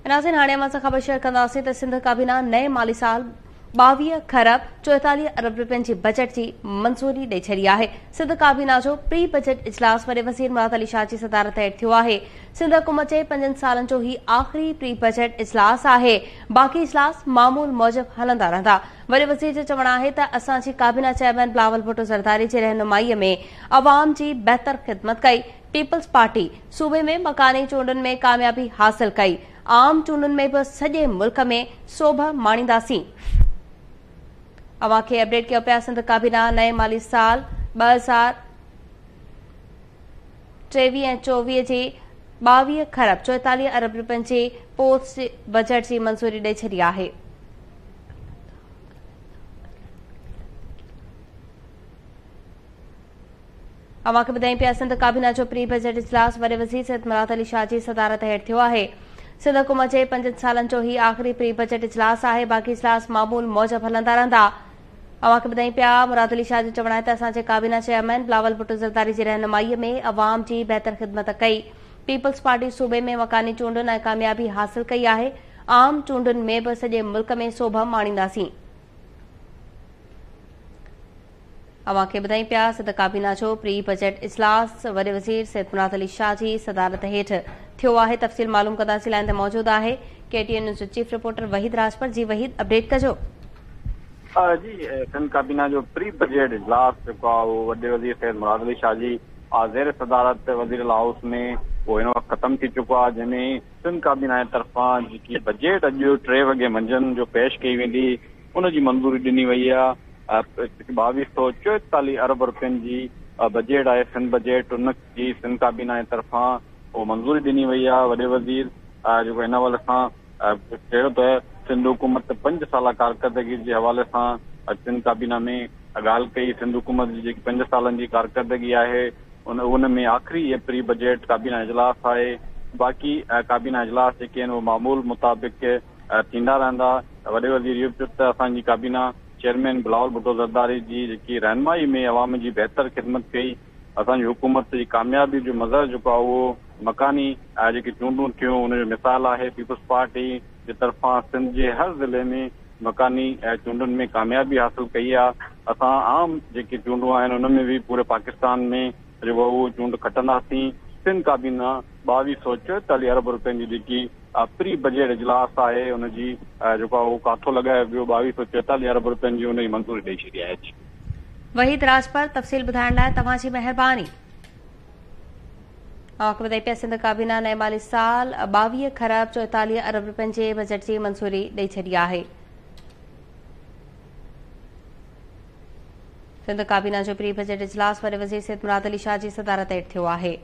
नाज़रीन हाणे असां ख़बर शेयर कंदासीं त सिंध काबीना नए माली साल 22 खरब 44 अरब रुपयनि जी बजट जी मंज़ूरी ॾेई छॾी आहे। सिंध काबीना जो प्री बजट इजलास वॾे वज़ीर मुराद अली शाह जी सदारत हेठि थियो आहे। सिंध हुकूमत जे 5 सालनि जो ही आख़िरी प्री बजट इजलास आहे। बाक़ी इजलास मामूल मूजिब हलंदा रहंदा। वॾे वज़ीर जो चवणु आहे त असांजी काबीना चेयरमैन बिलावल भुट्टो ज़रदारी जी रहनुमाईअ में अवाम जी बहितर ख़िदमत कई। पीपल्स पार्टी सूबे में मकानी चूंडुनि में कामयाबी हासिल कई। आम चूंडुनि में भी सॼे मुल्क में सोभ माणींदासीं। अवां खे अपडेट कयो पिया सिंध काबीना नए माली साल 2023 ऐं 24 जी 22 खरब 44 अरब रुपयनि जी पोस्ट बजट जी मंज़ूरी ॾेई छॾी आहे। अवां खे ॿुधायूं पिया सिंध काबीना जो प्री बजट इजलास वॾे वज़ीर सैयद मुराद अली शाह जी सदारत हेठि थियो आहे। सिंध हुकूमत जे 5 सालनि जो ही आख़िरी प्री बजट इजलास आहे। बाक़ी इजलास मामूल मूजिब हलंदा रहंदा। अवां खे ॿुधायूं पिया मुराद अली शाह जो चवणु आहे त असांजे काबीना चेयरमैन बिलावल भुट्टो ज़रदारी जी रहनुमाईअ में अवाम जी बहितर ख़िदमत कई। पीपल्स पार्टी सूबे में मकानी चूंडुनि ऐं कामयाबी हासिल कई आहे। आम चूंडुनि में भी सॼे मुल्क में सोभ माणींदासीं। अवां खे ॿुधायूं पिया सिंध काबीना जो प्री बजट इजलास वॾे वज़ीर सैयद मुराद अली शाह जी सदारत हेठि थियो आहे। तफ़सील मालूम कंदासीं। लाइन ते मौजूद आहे KTN न्यूज़ जो चीफ रिपोर्टर वहीद राजपर। जी वहीद, अपडेट कजो। जी सिंध काबीना जो प्री बजट इजलास जेको आहे उहो वॾे वज़ीर सैयद मुराद अली शाह जी ज़ेर सदारत वज़ीर हाउस में उहो हिन वक़्तु ख़तमु थी चुको आहे, जंहिंमें सिंध काबीना जे तरफ़ां जेकी बजट अॼु 3 वॻे मंझंदि जो पेश कई वेंदी उनजी मंज़ूरी ॾिनी वई आहे। 2244 अरब रुपयनि जी बजट आहे सिंध बजट, उनजी सिंध काबीना जे तरफ़ां उहो मंज़ूरी ॾिनी वई आहे। वॾे वज़ीर जेको हिन हवाले सां चयो त सिंध हुकूमत 5 साल कारकर्दगी जे हवाले सां सिंध काबीना में ॻाल्हि कई। सिंध हुकूमत जी जेकी 5 सालनि जी कारकर्दगी आहे उन में आख़िरी इहे प्री बजट काबीना इजलास आहे। बाक़ी काबीना इजलास जेके आहिनि उहे मामूल मुताबिक़ थींदा रहंदा। वॾे वज़ीर इहो चयो त असांजी काबीना चेयरमैन बिलावल भुट्टो ज़रदारी जी जेकी रहनुमाई में अवाम जी बहितर ख़िदमत कई। असांजी हुकूमत जी कामयाबी जो मज़र जेको आहे उहो मकानी जेकी चूंडूं थियूं उनजो मिसाल आहे। पीपल्स पार्टी जे तरफ़ां सिंध जे हर ज़िले में मकानी चूंडुनि में कामयाबी हासिल कई आहे। असां आम जेकी चूंडूं आहिनि उन में बि पूरे पाकिस्तान में जेको उहो चूंड खटंदासीं। सिंध काबीना 2244 अरब रुपयनि जी जेकी प्री बजट इजलास आहे उनजी जेको आहे उहो काथो लॻायो वियो 2244 अरब रुपयनि जी उनजी मंज़ूरी ॾेई छॾी आहे। वहीद राजपर, तफ़सील ॿुधाइण लाइ तव्हांजी महिरबानी। ॿुधाई पिया सिंध काबीना नए माली साल 22 खरब 44 अरब रुपयनि जे बजट जी मंज़ूरी ॾेई छॾी आहे। सिंध काबीना जो प्री बजट इजलास वॾे वज़ीर सैयद मुराद अली शाह जी सदारत हेठि थियो आहे।